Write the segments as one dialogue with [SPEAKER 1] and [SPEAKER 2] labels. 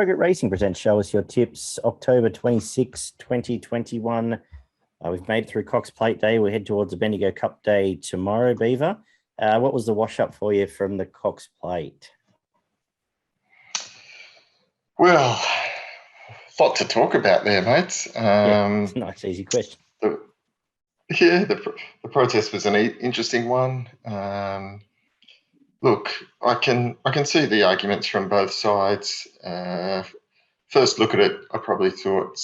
[SPEAKER 1] Progress Racing presents Show Us Your Tips, October 26, 2021. We've made it through Cox Plate Day. We head towards the Bendigo Cup Day tomorrow, Beaver. What was the wash-up for you from the Cox Plate?
[SPEAKER 2] Well, a lot to talk about there, mate.
[SPEAKER 1] It's a nice, easy question.
[SPEAKER 2] The protest was an interesting one. Look, I can see the arguments from both sides. First look at it, I probably thought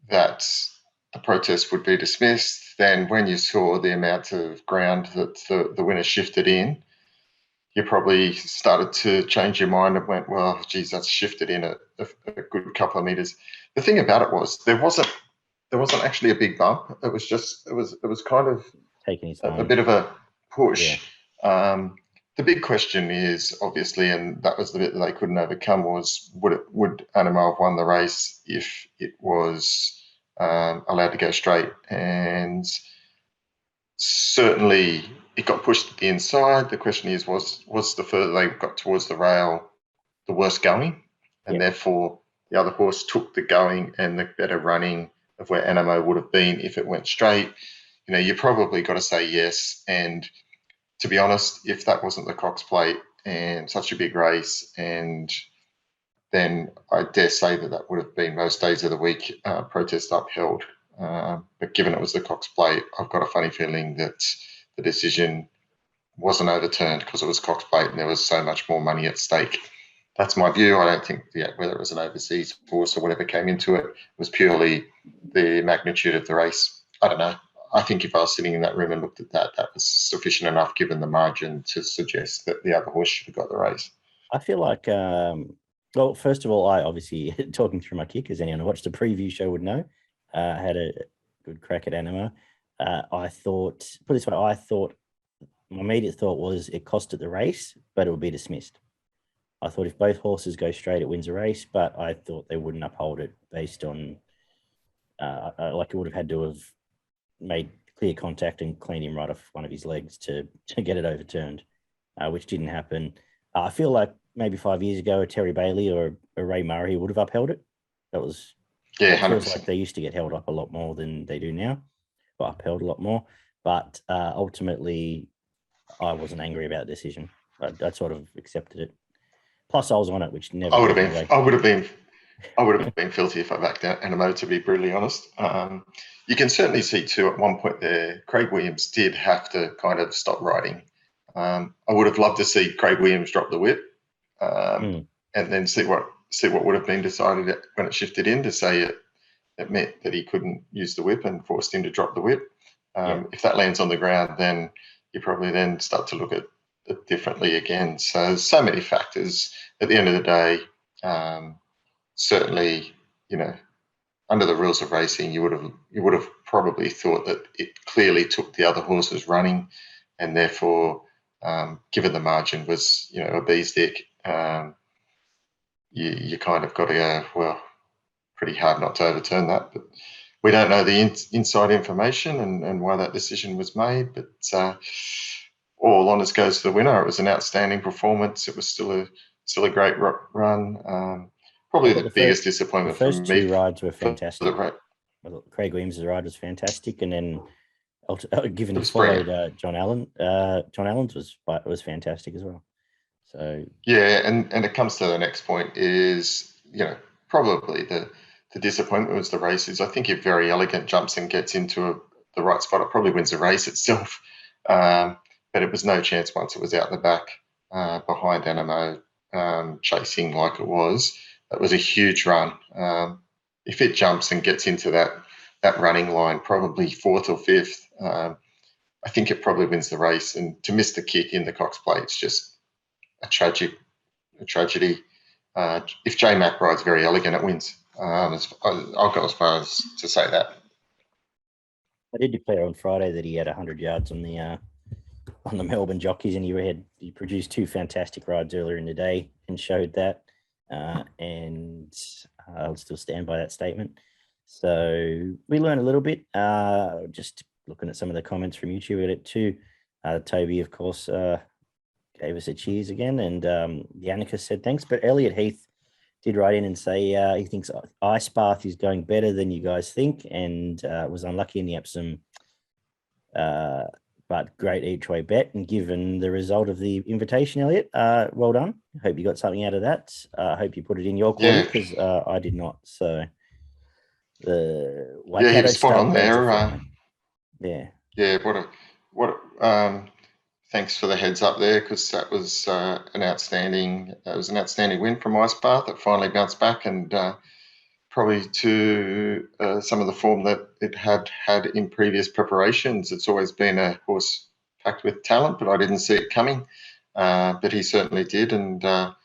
[SPEAKER 2] that the protest would be dismissed. Then when you saw the amount of ground that the winner shifted in, you probably started to change your mind and went, well, geez, that's shifted in a good couple of meters. The thing about it was there wasn't actually a big bump. It was kind of
[SPEAKER 1] taking his
[SPEAKER 2] a bit of a push.
[SPEAKER 1] Yeah.
[SPEAKER 2] The big question is obviously, and that was the bit that they couldn't overcome, was would Animal have won the race if it was allowed to go straight? And certainly it got pushed at the inside. The question is, was the further they got towards the rail, the worse going? And therefore the other horse took the going and the better running of where Animo would have been if it went straight. You know, you probably got to say yes. And to be honest, if that wasn't the Cox Plate and such a big race, and then I dare say that would have been most days of the week protest upheld. But given it was the Cox Plate, I've got a funny feeling that the decision wasn't overturned because it was Cox Plate and there was so much more money at stake. That's my view. I don't think whether it was an overseas force or whatever came into it, was purely the magnitude of the race. I don't know. I think if I was sitting in that room and looked at that, that was sufficient enough given the margin to suggest that the other horse should have got the race.
[SPEAKER 1] I feel like, well, first of all, I obviously, talking through my kick, as anyone who watched the preview show would know, had a good crack at Animo. I thought, put it this way, my immediate thought was it costed the race, but it would be dismissed. I thought if both horses go straight, it wins a race, but I thought they wouldn't uphold it based on, like it would have had to have made clear contact and cleaned him right off one of his legs to get it overturned, which didn't happen. I feel like maybe 5 years ago, a Terry Bailey or a Ray Murray would have upheld it. It feels like they used to get held up a lot more than they do now, or upheld a lot more. But ultimately, I wasn't angry about the decision. I sort of accepted it. Plus, I was on it, which never.
[SPEAKER 2] I would have been filthy if I backed out Animo, to be brutally honest. You can certainly see too at one point there, Craig Williams did have to kind of stop riding. I would have loved to see Craig Williams drop the whip, and then see what would have been decided when it shifted in, to say it meant that he couldn't use the whip and forced him to drop the whip. If that lands on the ground, then you probably then start to look at it differently again. So many factors. At the end of the day, certainly, under the rules of racing, you would have probably thought that it clearly took the other horses running, and therefore, given the margin was a bee's dick, you kind of got to go, well, pretty hard not to overturn that. But we don't know the inside information and why that decision was made. But all honours goes to the winner. It was an outstanding performance. It was still a great run. Probably the biggest disappointment for me.
[SPEAKER 1] The first two rides were fantastic. Craig Williams' ride was fantastic, and then given he followed John Allen, John Allen's was fantastic as well. So
[SPEAKER 2] yeah, and it comes to the next point is probably the disappointment was the races. I think if Very Elegant jumps and gets into the right spot, it probably wins the race itself. But it was no chance once it was out the back behind Animo, chasing like it was. That was a huge run. If it jumps and gets into that running line, probably fourth or fifth, I think it probably wins the race. And to miss the kick in the Cox Plate, it's just a tragedy. If J Mac rides Very Elegant, it wins. I'll go as far as to say that.
[SPEAKER 1] I did declare on Friday that he had 100 yards on the Melbourne jockeys, and he produced two fantastic rides earlier in the day and showed that. And I'll still stand by that statement. So we learned a little bit, just looking at some of the comments from YouTube. We got it too. Toby, of course, gave us a cheers again, and Yannicka said thanks. But Elliot Heath did write in and say he thinks Ice Bath is going better than you guys think, and was unlucky in the Epsom, but great each way bet. And given the result of the invitation, Elliot, well done. I hope you got something out of that. I hope you put it in your quarter, because I did not. So the
[SPEAKER 2] he was spot on there.
[SPEAKER 1] Yeah.
[SPEAKER 2] Thanks for the heads up there, because that was an outstanding win from Ice Bath. It finally bounced back, and probably to some of the form that it had in previous preparations. It's always been a horse packed with talent, but I didn't see it coming. But he certainly did, and a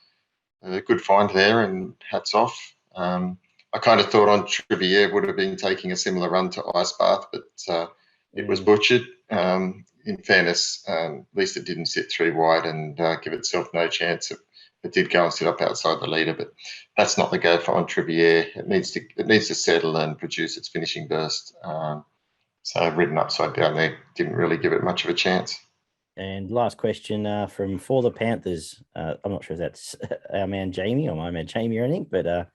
[SPEAKER 2] good find there, and hats off. I kind of thought on Trivier would have been taking a similar run to Ice Bath, but it was butchered. In fairness, at least it didn't sit 3 wide and give itself no chance. It did go and sit up outside the leader, but that's not the go for on Trivier. It needs to settle and produce its finishing burst. So ridden upside down there, didn't really give it much of a chance.
[SPEAKER 1] And last question from For the Panthers. I'm not sure if that's our man Jamie or my man Jamie or anything, but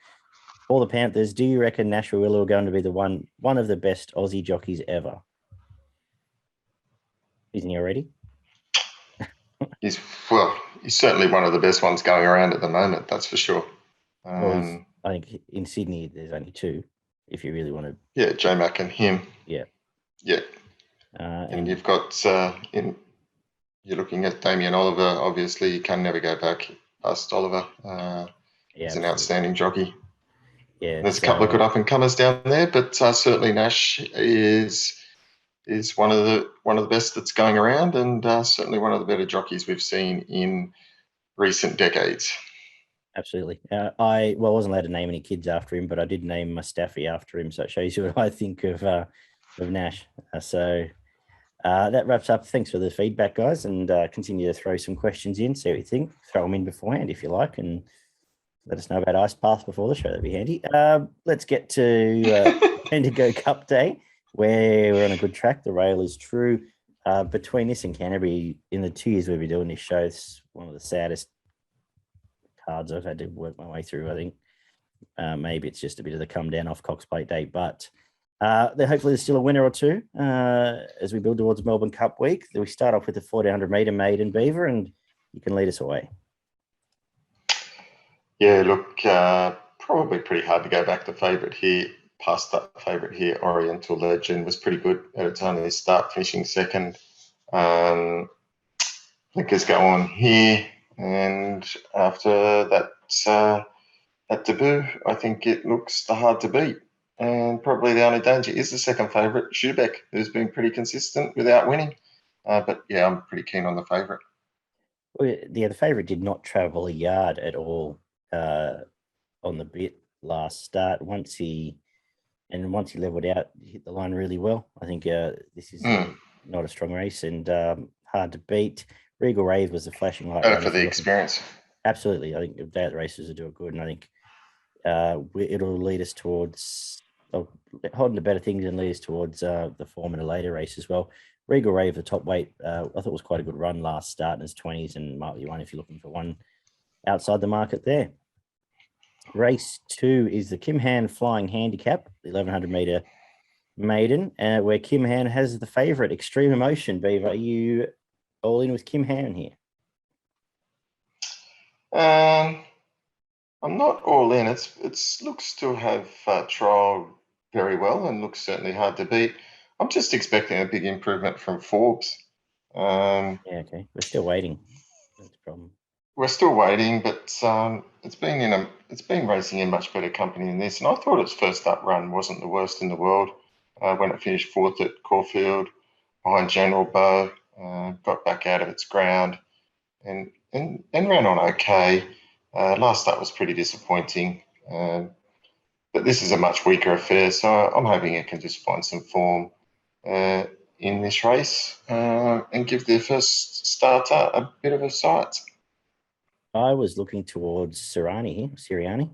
[SPEAKER 1] For the Panthers, do you reckon Nashua Willow are going to be the one of the best Aussie jockeys ever? Isn't he already?
[SPEAKER 2] He's certainly one of the best ones going around at the moment, that's for sure.
[SPEAKER 1] I think in Sydney there's only 2, if you really want to.
[SPEAKER 2] Yeah, J-Mac and him.
[SPEAKER 1] Yeah.
[SPEAKER 2] And you've got you're looking at Damien Oliver. Obviously, you can never go back past Oliver. He's an outstanding jockey.
[SPEAKER 1] Yeah,
[SPEAKER 2] there's a couple of good up and comers down there, but certainly Nash is one of the best that's going around, and certainly one of the better jockeys we've seen in recent decades.
[SPEAKER 1] Absolutely. I wasn't allowed to name any kids after him, but I did name my Staffy after him, so it shows you what I think of Nash. So that wraps up. Thanks for the feedback, guys, and continue to throw some questions in, see what you think. Throw them in beforehand if you like, and let us know about Ice Path before the show. That'd be handy. Let's get to Bendigo Cup Day, where we're on a good track. The rail is true. Between this and Canterbury, in the 2 years we've been doing this show, it's one of the saddest cards I've had to work my way through. I think maybe it's just a bit of the come down off Cox Plate Day, but hopefully there's still a winner or two as we build towards Melbourne Cup week. We start off with the 1400 metre maiden Beaver, and you can lead us away.
[SPEAKER 2] Yeah, look, probably pretty hard to go back to favourite here. Past that favourite here, Oriental Legend, was pretty good at its only start, finishing second. Linkers go on here, and after that debut, I think it looks the hard to beat. And probably the only danger is the second favourite, Schubeck, who's been pretty consistent without winning. But yeah, I'm pretty keen on the favourite.
[SPEAKER 1] Well, yeah, the favourite did not travel a yard at all on the bit last start. Once he levelled out, he hit the line really well. I think this is not a strong race and hard to beat. Regal Rave was a flashing light.
[SPEAKER 2] Better for the experience.
[SPEAKER 1] Absolutely. I think the day at the races will do it good, and I think it'll lead us towards holding to better things and lead us towards the form in a later race as well. Regal Rave, the top weight, I thought was quite a good run last start in his 20s, and might be one if you're looking for one outside the market there. Race 2 is the Kim Han Flying Handicap, the 1100 metre maiden, where Kim Han has the favourite, Extreme Emotion. Beaver, are you all in with Kim Han here?
[SPEAKER 2] I'm not all in. It looks to have trialled very well and looks certainly hard to beat. I'm just expecting a big improvement from Forbes.
[SPEAKER 1] Okay. We're still waiting. That's the problem.
[SPEAKER 2] We're still waiting, but it's been racing in much better company than this. And I thought its first up run wasn't the worst in the world when it finished 4th at Caulfield behind General Bow. Got back out of its ground and ran on okay. Last start was pretty disappointing, but this is a much weaker affair, so I'm hoping it can just find some form in this race and give their first starter a bit of a sight.
[SPEAKER 1] I was looking towards Sirianni,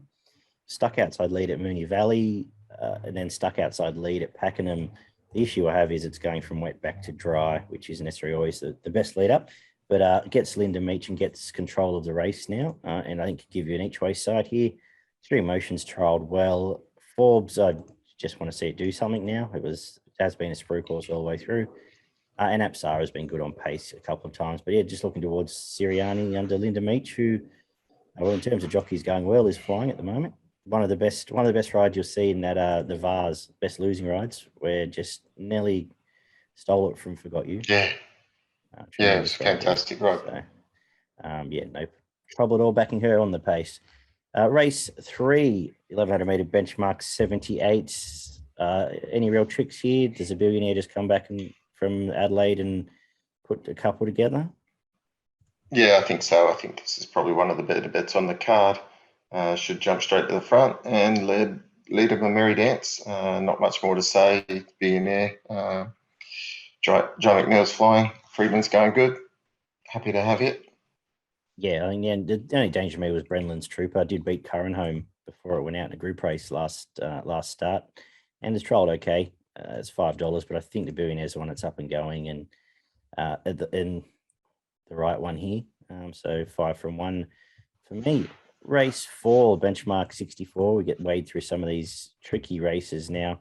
[SPEAKER 1] stuck outside lead at Moonee Valley, and then stuck outside lead at Pakenham. The issue I have is it's going from wet back to dry, which isn't necessarily always the best lead up, but gets Linda Meach and gets control of the race now, and I think could give you an each way side here. Three Emotions trialled well. Forbes, I just want to see it do something now. It has been a sprue course all the way through. And Apsara has been good on pace a couple of times. But yeah, just looking towards Siriani under Linda Meach, who, well, in terms of jockeys going well, is flying at the moment. One of the best rides you'll see in that the Vars best losing rides, where just Nelly stole it from Forgot You.
[SPEAKER 2] Yeah. Yeah, it's fantastic, right?
[SPEAKER 1] So, yeah, no trouble at all backing her on the pace. Race 3, 1100 meter benchmark 78. Any real tricks here? Does a billionaire just come back from Adelaide and put a couple together?
[SPEAKER 2] Yeah, I think so. I think this is probably one of the better bets on the card. Should jump straight to the front and lead of a merry dance. Not much more to say. Billionaire. John McNeil's flying. Friedman's going good. Happy to have it.
[SPEAKER 1] Yeah, I think the only danger to me was Brenlin's Trooper. I did beat Curran home before it went out in a group race last start, and it's trialled okay. It's $5, but I think the Billionaire's the one that's up and going, and in the right one here. So 5 from 1 for me. Race 4, benchmark 64. We get wade through some of these tricky races now.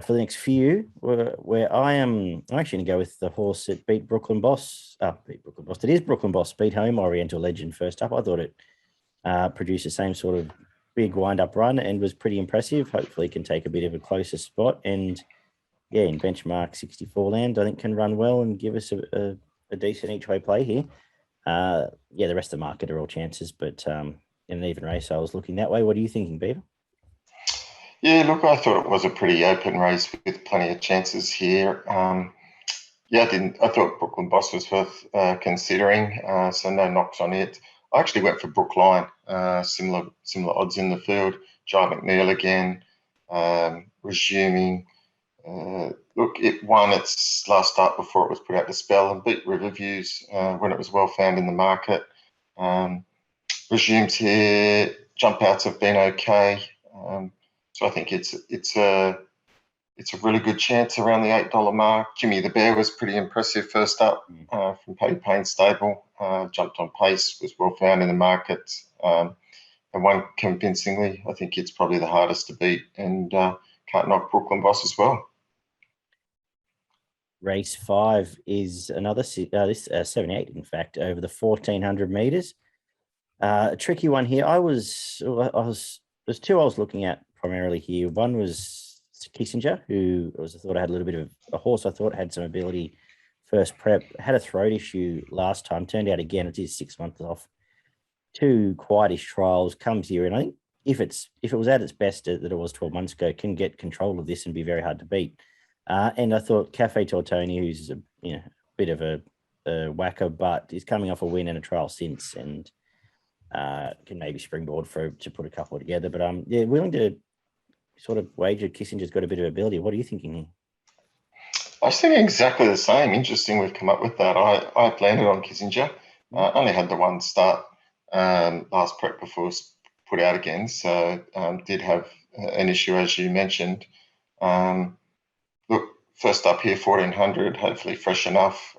[SPEAKER 1] For the next few, where I'm actually going to go with the horse that beat Brooklyn Boss. It is Brooklyn Boss. Beat home Oriental Legend first up. I thought it produced the same sort of big wind-up run and was pretty impressive. Hopefully can take a bit of a closer spot. And, yeah, in benchmark 64 land, I think can run well and give us a decent each-way play here. Yeah, the rest of the market are all chances, but in an even race, I was looking that way. What are you thinking, Beaver?
[SPEAKER 2] Yeah, look, I thought it was a pretty open race with plenty of chances here. Yeah, I thought Brooklyn Boss was worth considering, so no knocks on it. I actually went for Brookline, similar odds in the field. Giant McNeil again, resuming. Look, it won its last start before it was put out to spell and beat Riverviews when it was well found in the market. Resumes here, jump outs have been okay. So I think it's a really good chance around the $8 mark. Jimmy the Bear was pretty impressive first up from Paddy Payne's stable. Jumped on pace, was well found in the market, and won convincingly. I think it's probably the hardest to beat, and can't knock Brooklyn Boss as well.
[SPEAKER 1] Race 5 is another 78, in fact, over the 1400 meters. A tricky one here. There's two I was looking at primarily here. One was Kissinger, who I thought I had a little bit of a horse. I thought had some ability first prep. Had a throat issue last time. Turned out again, it is 6 months off. 2 quietish trials, comes here, and I think if it was at its best that it was 12 months ago, can get control of this and be very hard to beat. And I thought Cafe Tortoni, who's a bit of a whacker, but is coming off a win and a trial since, and can maybe springboard to put a couple together. But yeah, willing to sort of wager Kissinger's got a bit of ability. What are you thinking here?
[SPEAKER 2] I was thinking exactly the same. Interesting we've come up with that. I landed on Kissinger. Only had the one start last prep before it was put out again. So did have an issue, as you mentioned. Look, first up here, 1400, hopefully fresh enough.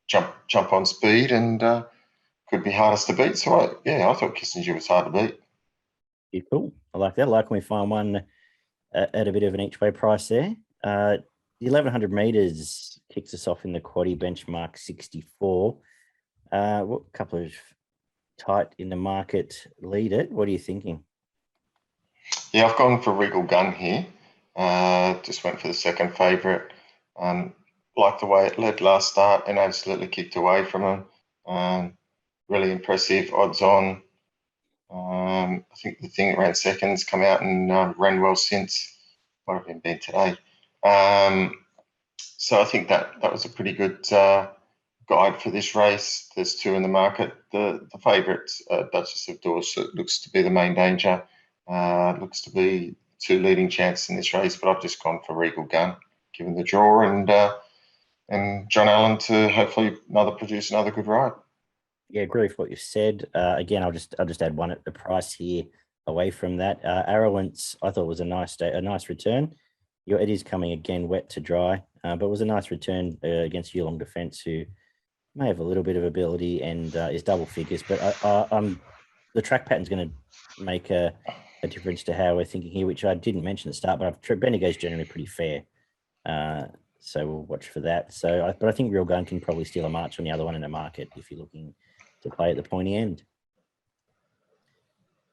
[SPEAKER 2] Jump on speed and could be hardest to beat. So, I thought Kissinger was hard to beat.
[SPEAKER 1] Yeah, cool. I like that. I like when we find one at a bit of an each-way price there. The 1100 meters kicks us off in the quaddie benchmark 64. What couple of tight in the market lead it? What are you thinking?
[SPEAKER 2] Yeah, I've gone for Regal Gun here. Just went for the second favourite. Like the way it led last start and absolutely kicked away from him. Really impressive, odds on. I think the thing that ran seconds come out and ran well since. Might have been today. So I think that was a pretty good guide for this race. There's 2 in the market. The favourite, Duchess of Dorset, looks to be the main danger. Looks to be 2 leading chances in this race, but I've just gone for Regal Gun, given the draw, and John Allen to hopefully produce another good ride.
[SPEAKER 1] Yeah, agree with what you said. Again, I'll just add one at the price here away from that. Arrowance, I thought was a nice return. It is coming again wet to dry, but it was a nice return against Yulong Defence, who may have a little bit of ability and is double figures. But I'm the track pattern's going to make a difference to how we're thinking here, which I didn't mention at the start, but Bendigo's generally pretty fair. So we'll watch for that. But I think Real Gun can probably steal a march on the other one in the market if you're looking to play at the pointy end.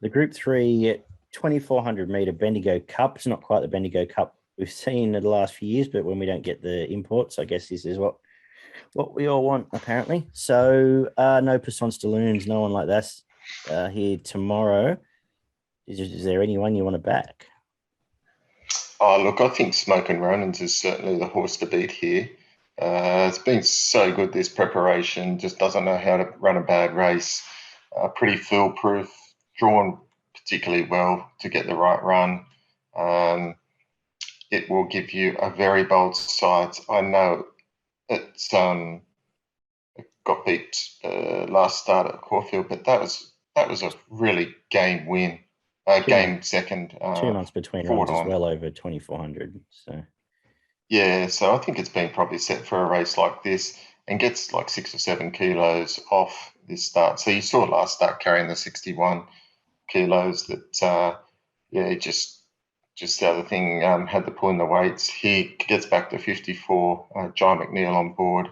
[SPEAKER 1] The Group 3 2,400 metre Bendigo Cup. It's not quite the Bendigo Cup we've seen in the last few years, but when we don't get the imports, I guess this is what we all want, apparently. So no Poissons de Lunes, no one like that here tomorrow. Is there anyone you want to back?
[SPEAKER 2] Oh, look, I think Smoking Ronins is certainly the horse to beat here. It's been so good, this preparation, just doesn't know how to run a bad race. Pretty foolproof, drawn particularly well to get the right run. It will give you a very bold sides. I know it's got beat last start at Caulfield, but that was a really game win. Game second.
[SPEAKER 1] 2 months between runs as well, over 2,400. So
[SPEAKER 2] yeah, so I think it's been probably set for a race like this and gets like 6 or 7 kilos off this start. So you saw last start carrying the 61 kilos that, just the other thing, had to pull in the weights. He gets back to 54, John McNeil on board.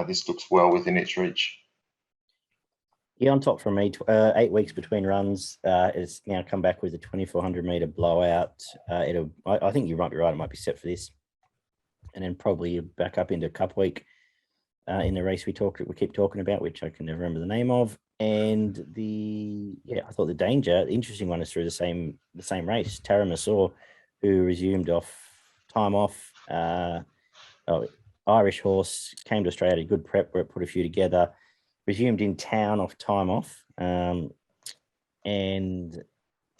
[SPEAKER 2] This looks well within its reach.
[SPEAKER 1] Yeah, on top for me, 8 weeks between runs. It's now come back with a 2,400 metre blowout. I think you might be right. It might be set for this, and then probably back up into Cup week in the race we keep talking about, which I can never remember the name of. And I thought the interesting one is through the same race. Tara Massor, who resumed time off. Irish horse, came to Australia, had a good prep where it put a few together. Resumed in town time off, and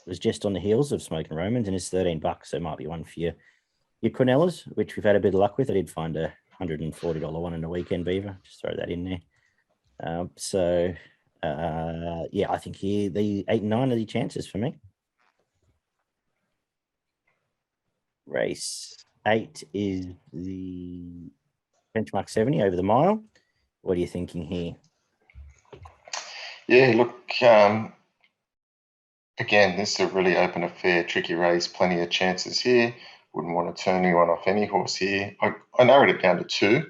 [SPEAKER 1] was just on the heels of Smoking Romans, and is $13, so it might be one for your Cornellas, which we've had a bit of luck with. I did find a $140 one in the weekend beaver. Just throw that in there. I think here the 8 and 9 are the chances for me. Race 8 is the benchmark 70 over the mile. What are you thinking here?
[SPEAKER 2] Yeah, look, again, this is a really open affair, tricky race, plenty of chances here. Wouldn't want to turn anyone off any horse here. I narrowed it down to 2.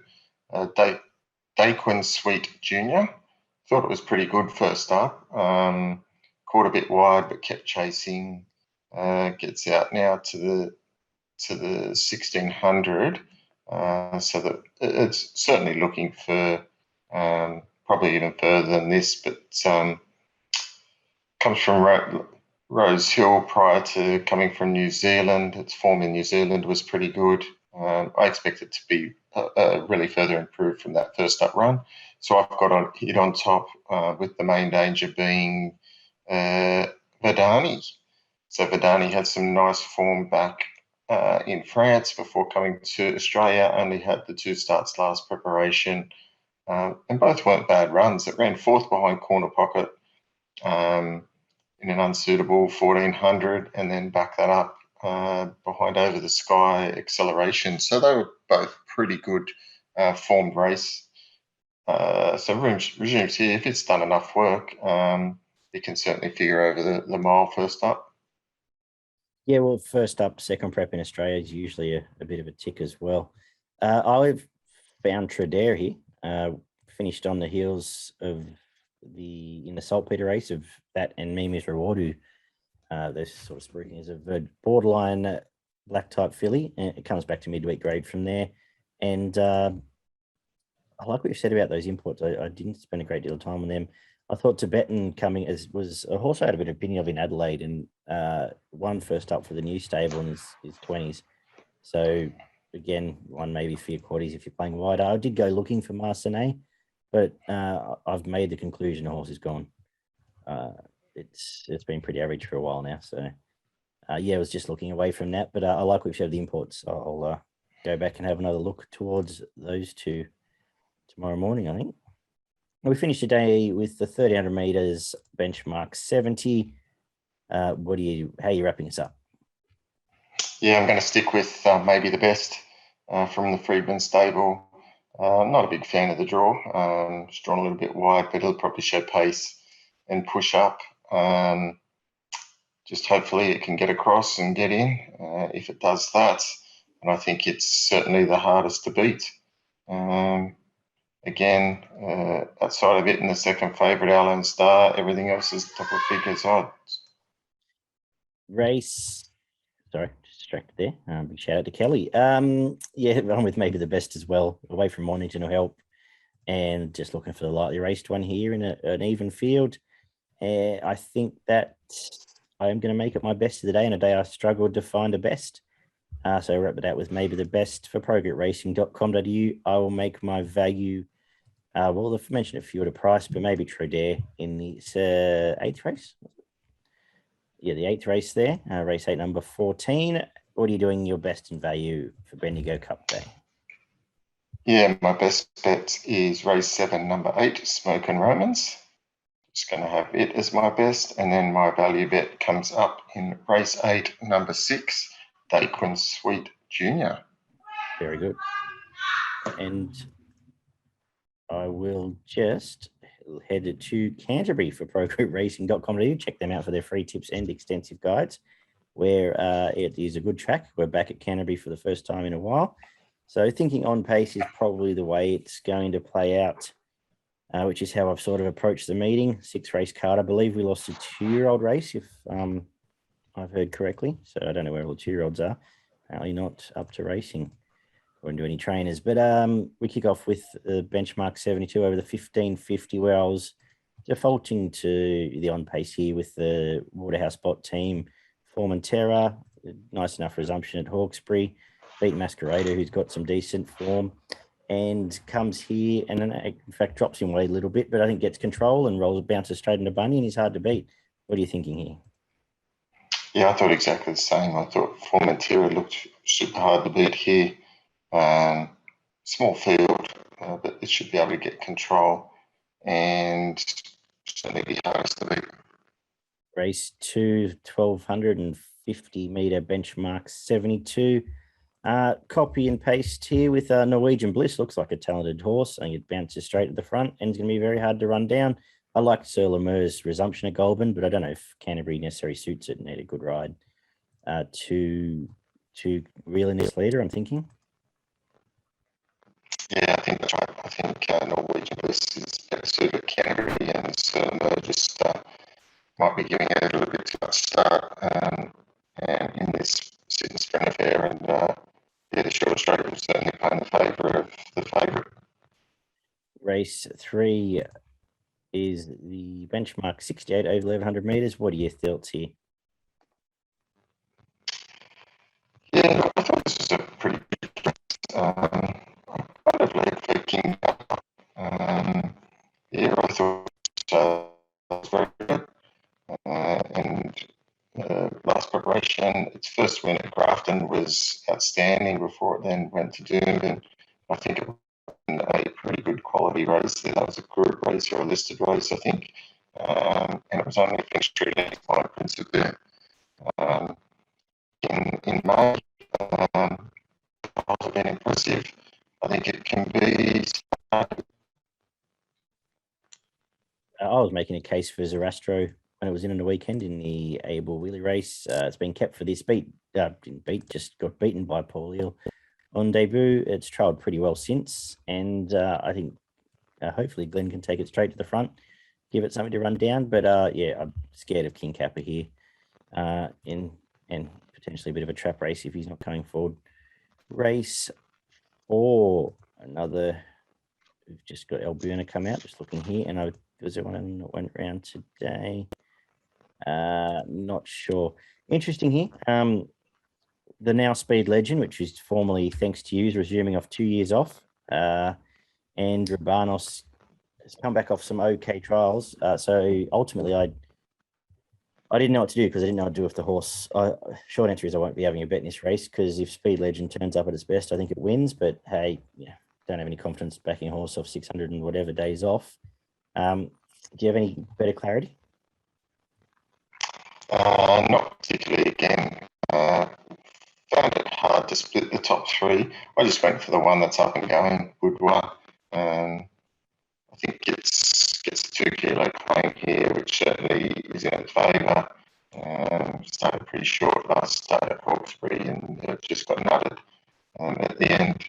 [SPEAKER 2] Daquin Sweet Jr. Thought it was pretty good first up. Caught a bit wide, but kept chasing. Gets out now to the 1,600. So that it's certainly looking for probably even further than this, but comes from Rose Hill prior to coming from New Zealand. Its form in New Zealand was pretty good. I expect it to be really further improved from that first up run. So I've got it on top with the main danger being Verdani. So Verdani had some nice form back in France before coming to Australia. Only had the 2 starts last preparation. And both weren't bad runs. It ran 4th behind Corner Pocket in an unsuitable 1,400, and then back that up behind Over the Sky Acceleration. So they were both pretty good formed race. So resumes here. If it's done enough work, it can certainly figure over the mile first up.
[SPEAKER 1] Yeah, well, first up, second prep in Australia is usually a bit of a tick as well. I've found Tradare here. Finished on the heels of in the saltpeter race of that and Mimi's Reward, who those sort of speaking as a borderline black type filly, and it comes back to midweek grade from there. And I like what you said about those imports. I didn't spend a great deal of time on them. I thought Tibetan was a horse I had a bit of opinion of in Adelaide, and won first up for the new stable in his 20s. So again, one maybe for your quarties if you're playing wide. I did go looking for Marcinet, but I've made the conclusion the horse is gone. It's been pretty average for a while now. So I was just looking away from that, but I like what you've said of the imports. I'll go back and have another look towards those 2 tomorrow morning, I think. We finished today with the 1,300 meters benchmark 70. How are you wrapping us up?
[SPEAKER 2] Yeah, I'm going to stick with maybe the best from the Freedman stable. I'm not a big fan of the draw. It's drawn a little bit wide, but it'll probably show pace and push up. Just hopefully it can get across and get in. If it does that, and I think it's certainly the hardest to beat. Again, outside of it, in the second favourite, Allen Star, everything else is double figures odds.
[SPEAKER 1] Race. Sorry, distracted there. Big shout out to Kelly. Yeah, I'm with maybe the best as well. Away from Mornington will help, and just looking for the lightly raced one here in an even field. I think that I am going to make it my best of the day, and a day I struggled to find a best. So I wrap it out with maybe the best for progretracing.com.au. I will make my value. Well, they've mentioned a few at a price, but maybe Trodaire in the 8th race. Yeah, the 8th race there, race 8, number 14. What are you doing your best in value for Bendigo Cup Day?
[SPEAKER 2] Yeah, my best bet is race 7, number 8, Smoke and Romans. Just going to have it as my best. And then my value bet comes up in race 8, number 6, Daquin Sweet Jr.
[SPEAKER 1] Very good. And I will just head to Canterbury for progretracing.com.au. Check them out for their free tips and extensive guides, where it is a good track. We're back at Canterbury for the first time in a while. So thinking on pace is probably the way it's going to play out, which is how I've sort of approached the meeting. 6 race card. I believe we lost a 2-year-old race, if I've heard correctly. So I don't know where all the 2-year-olds are. Apparently not up to racing. Wouldn't do any trainers, but we kick off with benchmark 72 over the 1550, where I was defaulting to the on pace here with the Waterhouse Bot team. Formentera, nice enough resumption at Hawkesbury, beat Masquerader, who's got some decent form, and comes here and in fact drops him away a little bit, but I think gets control and bounces straight into Bunny, and he's hard to beat. What are you thinking here?
[SPEAKER 2] Yeah, I thought exactly the same. I thought Formentera looked super hard to beat here. Small field, but it should be able to get control and certainly be hardest to beat.
[SPEAKER 1] Race 2, 1250 metre benchmark 72. Copy and paste here with Norwegian Bliss. Looks like a talented horse. I think it bounces straight at the front and it's going to be very hard to run down. I like Sir Lemur's resumption at Goulburn, but I don't know if Canterbury necessarily suits it and need a good ride to reel in this leader, I'm thinking.
[SPEAKER 2] Yeah, I think that's right. I think Norwegian Bliss is better suited at Canterbury, and just might be giving it a little bit too much start and in this sit and sprint affair. And the shorter straight will certainly play in the favour of the favourite.
[SPEAKER 1] Race 3 is the benchmark 68 over 1100 metres. What are your thoughts here?
[SPEAKER 2] Yeah, I thought this was a pretty good race. I'm kind of led for King Cup. Yeah, I thought it was very good. And last preparation, its first win at Grafton was outstanding before it then went to Doom. And I think it was a pretty good quality race there. That was a group race or a listed race, I think. And it was only finished 3 days by Prince of there. In May, have been impressive. I think it can be.
[SPEAKER 1] I was making a case for Zarastro when it was in on the weekend in the Able Wheelie race. It's been kept for this just got beaten by Paul Hill on debut. It's trialled pretty well since, and I think hopefully Glenn can take it straight to the front, give it something to run down. But yeah, I'm scared of King Kappa here, and potentially a bit of a trap race if he's not coming forward. Race 4, another. We've just got Alberna come out. Just looking here, and was there one that went round today? Not sure. Interesting here. The now Speed Legend, which is formerly Thanks to You, is resuming off 2 years off. And Rabanos has come back off some okay trials. So ultimately, I didn't know what to do because I didn't know what to do with the horse. Short answer is I won't be having a bet in this race because if Speed Legend turns up at its best, I think it wins. But hey, yeah, don't have any confidence backing a horse off 600 and whatever days off. Do you have any better clarity?
[SPEAKER 2] Not particularly. Again, found it hard to split the top 3. I just went for the one that's up and going, Boudoir. I think gets the 2 kilo playing here, which certainly is in its favour. Started pretty short last start at Hawkesbury and just got nutted at the end.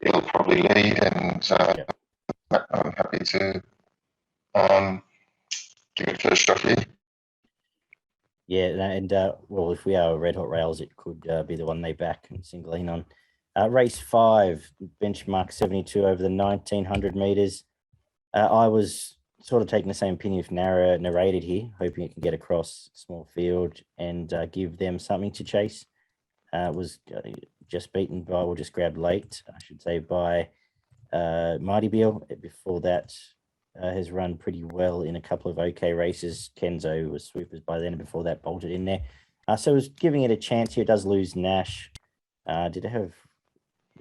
[SPEAKER 2] It'll probably lead, and I'm happy to give it first shot here.
[SPEAKER 1] Yeah, and well, if we are Red Hot Rails, it could be the one they back and single in on. Race 5, benchmark 72 over the 1900 meters. I was sort of taking the same opinion if Nara narrated here, hoping it can get across small field and give them something to chase. Was just beaten by, or just grabbed late, I should say, by Marty Beal. Before that, has run pretty well in a couple of okay races. Kenzo was sweepers by then, and before that bolted in there. So I was giving it a chance here. It does lose Nash. Did it have,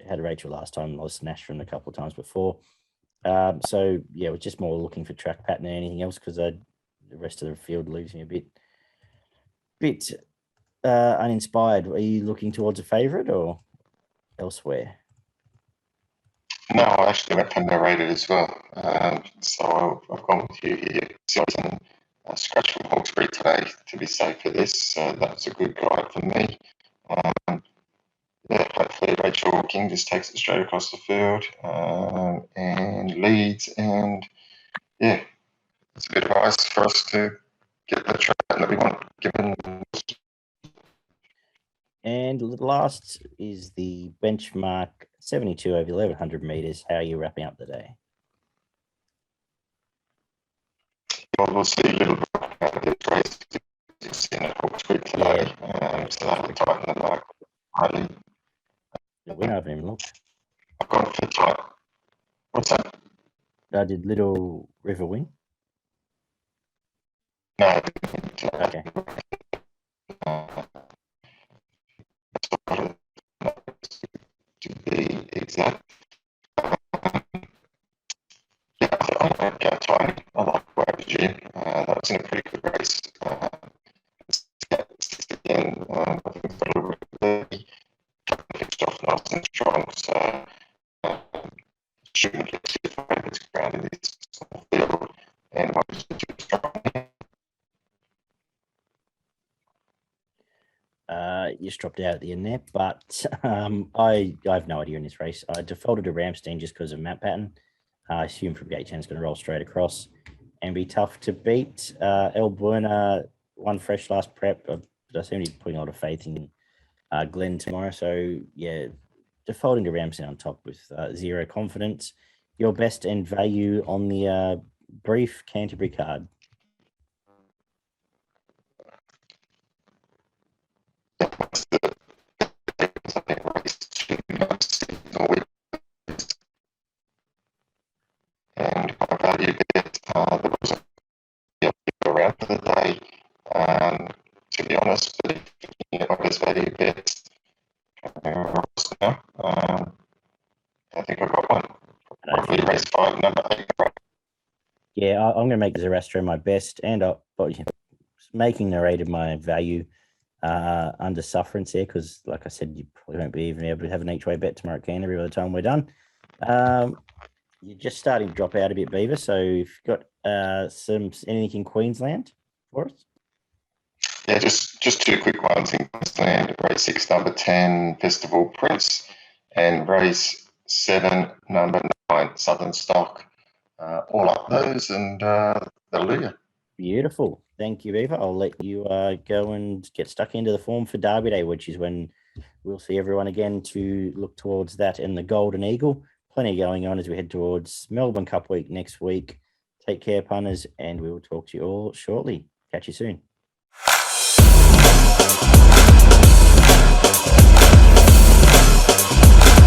[SPEAKER 1] had Rachel last time, lost Nash from a couple of times before. So yeah, we're just more looking for track pattern than anything else, because the rest of the field leaves me a bit uninspired. Are you looking towards a favourite or elsewhere?
[SPEAKER 2] No, I actually went for narrated as well. So I've gone with you here. So I was in scratch from Hawkesbury today to be safe for this. So that's a good guide for me. Yeah, hopefully Rachel King just takes it straight across the field and leads. And yeah, it's a good advice for us to get the track that we want given.
[SPEAKER 1] And the last is the benchmark 72 over 1100 meters. How are you wrapping up the day?
[SPEAKER 2] Well, we'll see a little bit about this race. It's in a Hawkesbury today. So that'll tighten the mark highly.
[SPEAKER 1] We haven't even looked.
[SPEAKER 2] I've gone for tight. What's that?
[SPEAKER 1] Did Little River win?
[SPEAKER 2] No.
[SPEAKER 1] Okay.
[SPEAKER 2] To be exact. Yeah, I like Tiny. I like Wavy. That was in a pretty good race. Again, I think it's a little bit pitched off nice and strong, so shouldn't get too far in this ground in this field. And what is too strong?
[SPEAKER 1] You just dropped out at the end there, but I have no idea in this race. I defaulted to Ramstein just because of map pattern. I assume from gate 10 is going to roll straight across and be tough to beat. El Buena won fresh last prep, but I seem to be putting a lot of faith in Glenn tomorrow. So yeah, defaulting to Ramstein on top with zero confidence. Your best and value on the brief Canterbury card.
[SPEAKER 2] And I value that there was a around for the day. To be honest, but you know, my best value bets now. I think I got one. Probably race 5, number 8.
[SPEAKER 1] Yeah, I'm going to make Zerastro my best, and making narrated my value under sufferance here, because like I said, you probably won't be even able to have an each way bet tomorrow at Canterbury by the time we're done. You're just starting to drop out a bit, Beaver. So if you've got anything in Queensland for us?
[SPEAKER 2] Yeah, just 2 quick ones in Queensland. Race 6, number 10, Festival Prince, and race 7, number 9, Southern Stock. All up those, and that'll do you.
[SPEAKER 1] Beautiful. Thank you, Beaver. I'll let you go and get stuck into the form for Derby Day, which is when we'll see everyone again to look towards that and the Golden Eagle. Plenty going on as we head towards Melbourne Cup week next week. Take care, punters, and we will talk to you all shortly. Catch you soon.